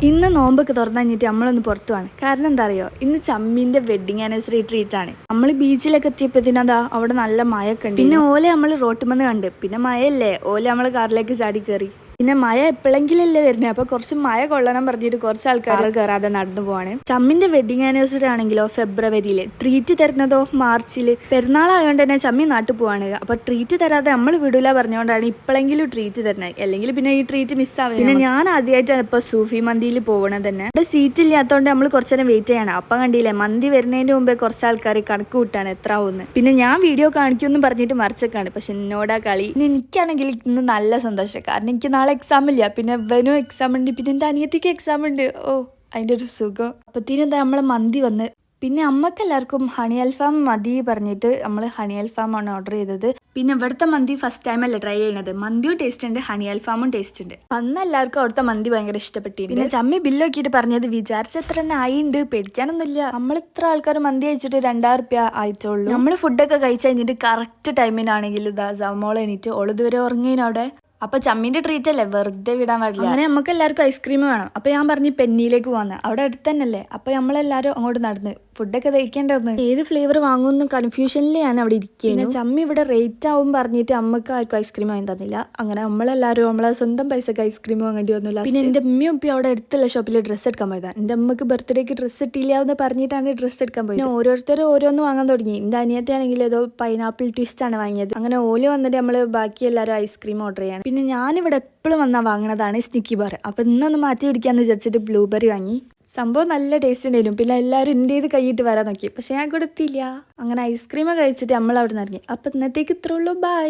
ഇന്ന് നോമ്പൊക്കെ തുറന്നു കഴിഞ്ഞിട്ട് നമ്മളൊന്ന് പുറത്തു പോവാണ്. കാരണം എന്താ അറിയോ, ഇന്ന് ചമ്മിന്റെ വെഡിങ് ആനിവേഴ്സറി ട്രീറ്റ് ആണ്. നമ്മൾ ബീച്ചിലൊക്കെ എത്തിയപ്പോഴത്തേനതാ അവിടെ നല്ല മഴയൊക്കെ ഉണ്ട്. പിന്നെ ഓലെ നമ്മൾ റോട്ടുമെന്ന് കണ്ട്, പിന്നെ മഴയല്ലേ ഓലെ നമ്മൾ കാറിലേക്ക് ചാടി കയറി. പിന്നെ മഴ എപ്പോഴെങ്കിലല്ലേ വരുന്നത്, അപ്പൊ കുറച്ച് മഴ കൊള്ളണം പറഞ്ഞിട്ട് കുറച്ച് ആൾക്കാർ കയറാതെ നടന്നു പോവാണ്. ചമ്മിന്റെ വെഡിങ് ആനിവേഴ്സറി ആണെങ്കിലോ ഫെബ്രുവരിയിൽ, ട്രീറ്റ് തരുന്നതോ മാർച്ചിൽ. പെരുന്നാളായതുകൊണ്ട് തന്നെ ചമ്മി നാട്ടിൽ പോവാണ്. അപ്പൊ ട്രീറ്റ് തരാതെ നമ്മൾ വിടൂല പറഞ്ഞുകൊണ്ടാണ് ഇപ്പോഴെങ്കിലും ട്രീറ്റ് തരുന്നത്, അല്ലെങ്കിൽ പിന്നെ ഈ ട്രീറ്റ് മിസ്സാവും. പിന്നെ ഞാൻ ആദ്യമായിട്ടാണ് ഇപ്പൊ സൂഫി മന്തിയിൽ പോകണത് തന്നെ. ഇവിടെ സീറ്റ് ഇല്ലാത്തതുകൊണ്ട് നമ്മൾ കുറച്ചു നേരം വെയിറ്റ് ചെയ്യണം. അപ്പൊ കണ്ടില്ലേ, മന്തി വരുന്നതിന് മുമ്പേ കുറച്ച് ആൾക്കാർ കണക്ക് കൂട്ടാണ് എത്ര ആവുമെന്ന്. പിന്നെ ഞാൻ വീഡിയോ കാണിക്കുമെന്ന് പറഞ്ഞിട്ട് മറിച്ചൊക്കെയാണ്, പക്ഷെ എന്നോടാ കളി. ഇനി എനിക്കാണെങ്കിൽ ഇന്ന് നല്ല സന്തോഷം, കാരണം എനിക്ക് നാളെ എക്സാം ഇല്ല, പിന്നെ ഇവനും എക്സാം ഉണ്ട്, പിന്നെ എൻ്റെ അനിയത്തിക്ക് എക്സാം ഉണ്ട്. ഓ, അതിൻ്റെ ഒരു സുഖം. അപ്പത്തേനും എന്താ നമ്മളെ മന്തി വന്ന്. പിന്നെ അമ്മക്ക് എല്ലാവർക്കും ഹണി അൽഫാം മതി പറഞ്ഞിട്ട് നമ്മൾ ഹണി അൽഫാമാണ് ഓർഡർ ചെയ്തത്. പിന്നെ ഇവിടുത്തെ മന്തി ഫസ്റ്റ് ടൈം അല്ലേ ട്രൈ ചെയ്യണത്. മന്തിയും ടേസ്റ്റ് ഉണ്ട്, ഹണി അൽഫാമും ടേസ്റ്റ് ഉണ്ട്. അന്ന് എല്ലാവർക്കും അവിടുത്തെ മന്തി ഭയങ്കര ഇഷ്ടപ്പെട്ടിരുന്നു. പിന്നെ ചമ്മി ബില്ല് നോക്കിയിട്ട് പറഞ്ഞത് വിചാരിച്ചത്ര തന്നെ ആയിണ്ട്, പേടിക്കാനൊന്നുമില്ല. നമ്മൾ ഇത്ര ആൾക്കാർ മന്തി കഴിച്ചിട്ട് 2000 റുപ്യ ആയിട്ടുള്ളൂ. നമ്മൾ ഫുഡൊക്കെ കഴിച്ച് കഴിഞ്ഞിട്ട് കറക്റ്റ് ടൈമിനാണെങ്കിൽ ഇതാ സമോള എണീറ്റ് ഓൾ ഇതുവരെ ഉറങ്ങിനവിടെ. അപ്പൊ ചമ്മീന്റെ ട്രീറ്റ് അല്ലേ, വെറുതെ വിടാൻ പാടില്ല. അങ്ങനെ നമുക്ക് എല്ലാവർക്കും ഐസ്ക്രീം വേണം. അപ്പൊ ഞാൻ പറഞ്ഞു പെന്നിയിലേക്ക് പോകാന്ന്, അവിടെ അടുത്ത് തന്നെയല്ലേ. അപ്പൊ നമ്മളെല്ലാരും അങ്ങോട്ട് നടന്ന് ഫുഡൊക്കെ കഴിക്കേണ്ടന്ന്. ഏത് ഫ്ലേവർ വാങ്ങുമെന്ന് കൺഫ്യൂഷനിൽ ഞാൻ അവിടെ ഇരിക്കുന്നു. ചമ്മി ഇവിടെ റേറ്റ് ആവും പറഞ്ഞിട്ട് അമ്മക്ക് ആർക്കും ഐസ്ക്രീം വാങ്ങി തന്നില്ല. അങ്ങനെ നമ്മളെല്ലാരും നമ്മളെ സ്വന്തം പൈസക്ക് ഐസ്ക്രീം വാങ്ങേണ്ടി വന്നില്ല. പിന്നെ എന്റെ ഉമ്മയും ഉപ്പയും അവിടെ അടുത്തുള്ള ഷോപ്പിൽ ഡ്രസ്സ് എടുക്കാൻ പോയതാണ്. എന്റെ അമ്മക്ക് ബർത്ത്ഡേക്ക് ഡ്രസ്സ് ഇട്ടില്ല എന്ന് പറഞ്ഞിട്ടാണ് ഡ്രസ്സ് എടുക്കാൻ പോയത്. പിന്നെ ഓരോരുത്തരും ഓരോന്ന് വാങ്ങാൻ തുടങ്ങി. എന്റെ അനിയത്തിയാണെങ്കിൽ ഏതോ പൈനാപ്പിൾ ട്വിസ്റ്റ് ആണ് വാങ്ങിയത്. അങ്ങനെ ഓല് വന്നിട്ട് നമ്മള് ബാക്കി എല്ലാവരും ഐസ്ക്രീം ഓർഡർ ചെയ്യാണ്. പിന്നെ ഞാനിവിടെ എപ്പോഴും വന്നാൽ വാങ്ങണതാണ് സ്നിക്കി ബാർ. അപ്പൊ ഇന്നൊന്ന് മാറ്റി പിടിക്കാന്ന് വിചാരിച്ചിട്ട് ബ്ലൂബെറി വാങ്ങി. സംഭവം നല്ല ടേസ്റ്റ് ഉണ്ടായിരുന്നു. പിന്നെ എല്ലാവരും എൻ്റെ കൈയിട്ട് വരാൻ നോക്കി, പക്ഷെ ഞാൻ കൊടുത്തില്ല. അങ്ങനെ ഐസ്ക്രീം കഴിച്ചിട്ട് നമ്മൾ അവിടെ നിന്ന് ഇറങ്ങി. അപ്പം ഇന്നത്തേക്ക് ഇത്രേ ഉള്ളൂ, ബൈ.